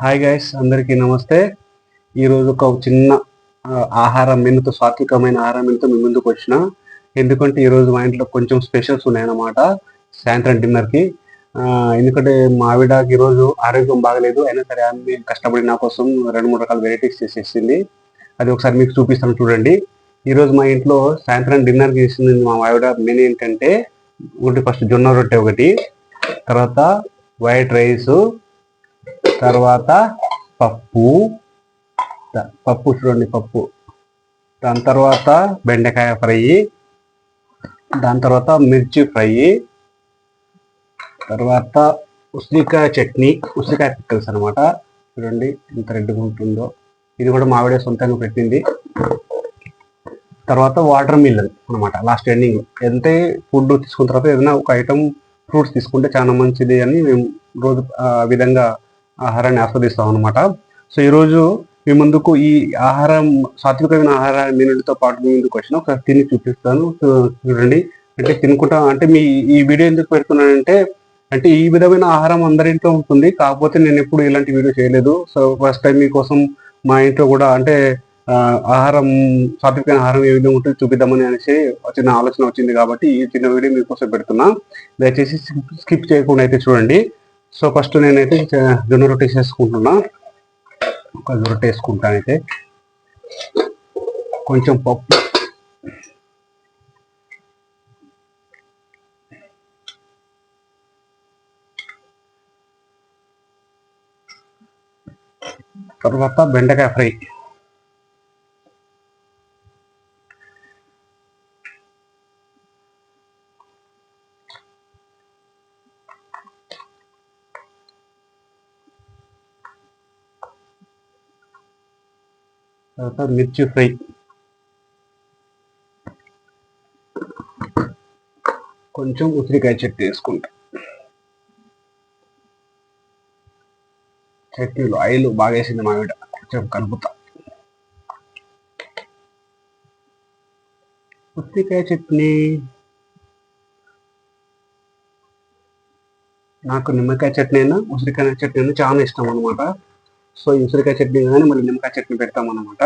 Hi guys, అందరికీ నమస్తే. ఈరోజు ఒక చిన్న ఆహారం మెనుతో, సాత్వికమైన ఆహారం మెనుతో మీ ముందుకు వచ్చిన. ఎందుకంటే ఈరోజు మా ఇంట్లో కొంచెం స్పెషల్స్ ఉన్నాయన్నమాట సాయంత్రం డిన్నర్కి. ఎందుకంటే మా ఆవిడకి ఈరోజు ఆరోగ్యం బాగలేదు, అయినా సరే ఆమె కష్టపడి నా కోసం 2-3 రకాల వెరైటీస్ చేసేసింది. అది ఒకసారి మీకు చూపిస్తాను చూడండి. ఈరోజు మా ఇంట్లో సాయంత్రం డిన్నర్కి చేసింది మా ఆవిడ మెను ఏంటంటే, ఫస్ట్ జొన్న రొట్టె ఒకటి, తర్వాత వైట్ రైస్, తర్వాత పప్పు పప్పు చూడండి పప్పు, దాని తర్వాత బెండకాయ ఫ్రై, దాని తర్వాత మిర్చి ఫ్రై, తర్వాత ఉసిరికాయ చట్నీ, ఉసిరికాయ పిక్కల్స్ అనమాట. చూడండి ఎంత రెడ్గా ఉంటుందో, ఇది కూడా మావిడే సొంతంగా పెట్టింది. తర్వాత వాటర్ మిలన్ అనమాట లాస్ట్ ఎండింగ్. ఎంత ఫుడ్ తీసుకున్న తర్వాత ఏదైనా ఒక ఐటమ్ ఫ్రూట్స్ తీసుకుంటే చాలా మంచిది అని మేము రోజు విధంగా ఆహారాన్ని ఆస్వాదిస్తాం అనమాట. సో ఈరోజు మీ ముందుకు ఈ ఆహారం, సాత్వికమైన ఆహార మెనులతో పాటు మీ ముందుకు వచ్చిన ఒకసారి తిని చూపిస్తాను. చూడండి. అంటే తినుకుంటా అంటే ఈ వీడియో ఎందుకు పెడుతున్నానంటే, అంటే ఈ విధమైన ఆహారం అందరింట్లో ఉంటుంది, కాకపోతే నేను ఎప్పుడు ఇలాంటి వీడియో చేయలేదు. సో ఫస్ట్ టైం మీకోసం మా ఇంట్లో కూడా అంటే ఆహారం, సాత్వికమైన ఆహారం ఏ విధంగా ఉంటుంది చూపిద్దామని అనేసి చిన్న ఆలోచన వచ్చింది, కాబట్టి ఈ చిన్న వీడియో మీకోసం పెడుతున్నా. దయచేసి స్కిప్ చేయకుండా అయితే చూడండి. సో ఫస్ట్ నేనైతే జొన్న రొట్టె చేసుకుంటున్నా. ఒక రొట్టె వేసుకుంటానైతే, కొంచెం పప్పు, తర్వాత బెండకాయ ఫ్రై, తర్వాత మిర్చి ఫ్రై, కొంచెం ఉసిరికాయ చట్నీ వేసుకుంటా. చట్నీలో ఆయిల్ బాగా వేసింది మావిడ, కొంచెం కలుపుతా. ఉసిరికాయ చట్నీ, నాకు నిమ్మకాయ చట్నీ అయినా ఉసిరికాయ చట్నీ అయినా చాలా ఇష్టం అనమాట. సో ఈ ఉసిరికాయ చట్నీ కానీ మళ్ళీ నిమ్మకాయ చట్నీ పెడతాం అనమాట.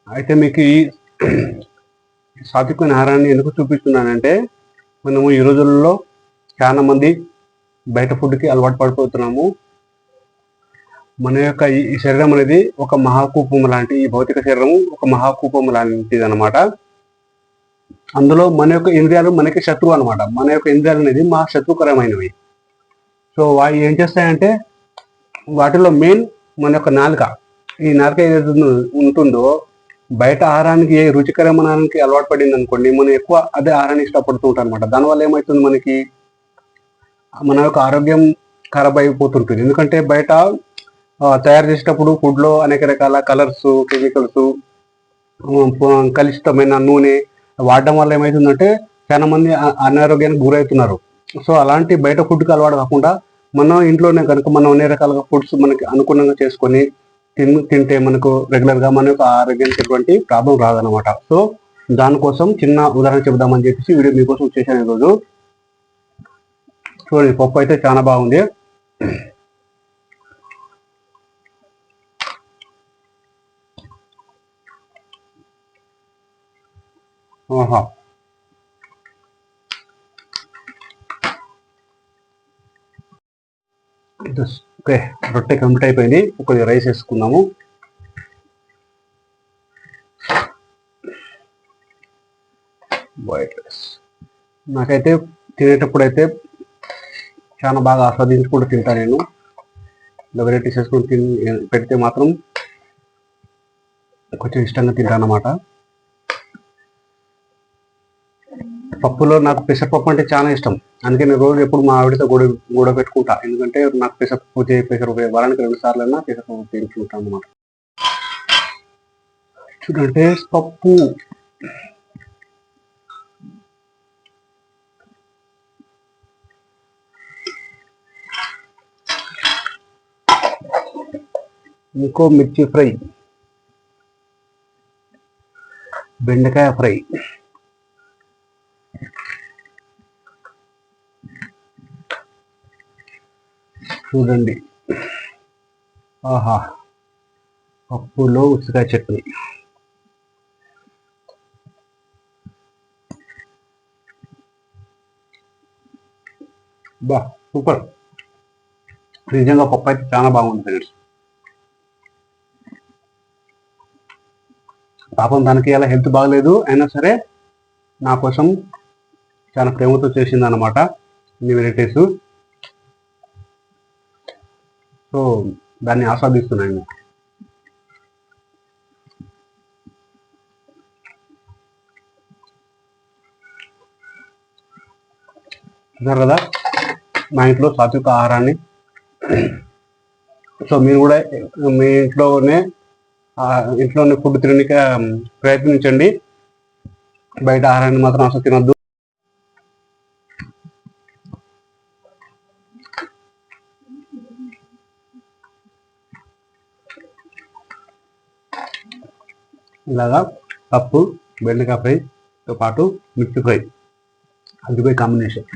అయితే మీకు ఈ సాత్వికమైన ఆహారాన్ని ఎందుకు చూపిస్తున్నానంటే, మనము ఈ రోజుల్లో చాలా మంది బయట ఫుడ్కి అలవాటు పడిపోతున్నాము. మన యొక్క ఈ శరీరం అనేది ఒక మహాకూపం లాంటి, ఈ భౌతిక శరీరం ఒక మహాకూపం లాంటిది అనమాట. అందులో మన యొక్క ఇంద్రియాలు మనకి శత్రువు అనమాట. మన యొక్క ఇంద్రియాలు అనేది మా శత్రుకరమైనవి. సో వాటి ఏం చేస్తాయంటే, వాటిలో మెయిన్ మన యొక్క నాలుక. ఈ నాలుక ఏదైతే ఉంటుందో, బయట ఆహారానికి ఏ రుచికరమానానికి అలవాటు పడింది అనుకోండి, మనం ఎక్కువ అదే ఆహారాన్ని ఇష్టపడుతూ ఉంటాం అనమాట. దానివల్ల ఏమవుతుంది, మనకి మన యొక్క ఆరోగ్యం ఖరాబ్ అయిపోతుంటుంది. ఎందుకంటే బయట తయారు చేసేటప్పుడు ఫుడ్లో అనేక రకాల కలర్స్, కెమికల్స్, కలుషితమైన నూనె వాడడం వల్ల ఏమవుతుందంటే చాలా మంది అనారోగ్యానికి గురవుతున్నారు. సో అలాంటి బయట ఫుడ్కి అలవాటు కాకుండా మనం ఇంట్లోనే కనుక మనం అన్ని రకాల ఫుడ్స్ మనకి అనుగుణంగా చేసుకొని తింటే మనకు రెగ్యులర్గా మన యొక్క ఆరోగ్యానికి ఎటువంటి ప్రాబ్లం రాదనమాట. సో దానికోసం చిన్న ఉదాహరణ చెబుదామని చెప్పేసి వీడియో మీకోసం చేశాను ఈరోజు. చూడండి, పప్పు అయితే చాలా బాగుంది. ఓకే, రొట్టె కంప్లీట్ అయిపోయింది. కొద్దిగా రైస్ వేసుకుందాము. వైట్ రైస్ నాకైతే తినేటప్పుడు అయితే చాలా బాగా ఆస్వాదించుకుంటూ తింటాను నేను. ఇలా వెరైటీస్ వేసుకొని పెడితే మాత్రం కొంచెం ఇష్టంగా తింటాను అన్నమాట. పప్పులో నాకు పెసరపప్పు అంటే చాలా ఇష్టం. అందుకే నేను రోజు ఎప్పుడు మా ఆవిడతో గొడవ పెట్టుకుంటా. ఎందుకంటే నాకు పెసరపప్పు వారానికి 2 సార్లు అయినా పెసరపప్పు తింటుంటాను అన్నమాట. చూడంటే పప్పు, ఇంకో మిర్చి ఫ్రై, బెండకాయ ఫ్రై, చూడండి. ఆహా, పప్పులో ఉసిరికాయ చట్నీ. బా, సూపర్. నిజంగా పప్పు అయితే చాలా బాగుంది ఫ్రెండ్స్. పాపం తనకి అలా హెల్త్ బాగలేదు, అయినా సరే నా కోసం చాలా ప్రేమతో చేసింది అనమాట ఇన్ని వెరైటీస్. సో దాన్ని ఆస్వాదిస్తున్నాను. చూసారు కదా మా ఇంట్లో సాత్విక ఆహారాన్ని. సో మీరు కూడా మీ ఇంట్లోనే ఫుడ్ తినడానికి ప్రయత్నించండి. బయట ఆహారాన్ని మాత్రం అసలు తినద్దు. ఇలాగా పప్పు, బెండకాయ ఫ్రైతో పాటు మిర్చి ఫ్రై, అది కాంబినేషన్.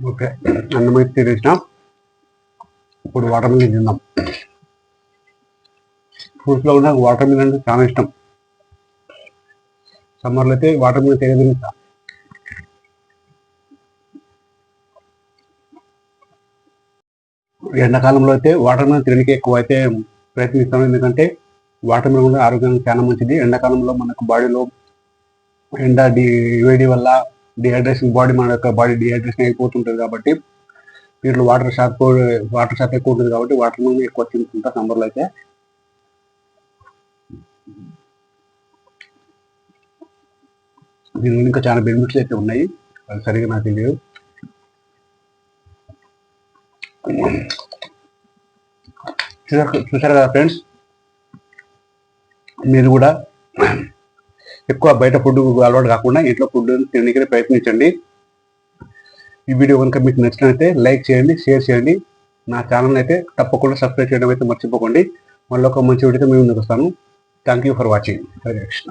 ఓకే, అన్నం అయితే తినేసిన. ఇప్పుడు వాటర్ మిలన్ తిందాం. ఫ్రూట్స్లో కూడా వాటర్ మిలన్ అంటే చాలా ఇష్టం. సమ్మర్లో అయితే వాటర్ మిలన్ తినేదిస్తా. ఎండాకాలంలో అయితే వాటర్ మిలన్ తినడానికి ఎక్కువ అయితే ప్రయత్నిస్తాను. ఎందుకంటే వాటర్ మిలన్ కూడా ఆరోగ్యానికి చాలా మంచిది. ఎండాకాలంలో మనకు బాడీలో ఎండ వేడి వల్ల మన యొక్క బాడీ డిహైడ్రేషన్ అయిపోతుంటుంది. కాబట్టి వీటిలో వాటర్ శాతం ఎక్కువ ఉంటుంది. కాబట్టి వాటర్ మిలన్ ఎక్కువ తింటుంటా సమ్మర్లో అయితే. దీని ఇంకా చాలా బెనిఫిట్స్ అయితే ఉన్నాయి, అది సరిగా నాకు తెలియదు. చూసారు కదా ఫ్రెండ్స్, మీరు కూడా ఎక్కువ బయట ఫుడ్ అలవాటు కాకుండా ఇంట్లో ఫుడ్ తినడానికి ప్రయత్నించండి. ఈ వీడియో కనుక మీకు నచ్చినట్లయితే లైక్ చేయండి, షేర్ చేయండి. నా ఛానల్ అయితే తప్పకుండా సబ్స్క్రైబ్ చేయడం అయితే మర్చిపోకండి. మళ్ళీ ఒక మంచి వీడియోతో మేము ముందుకు వస్తాను. Thank you for watching. Hare Krishna.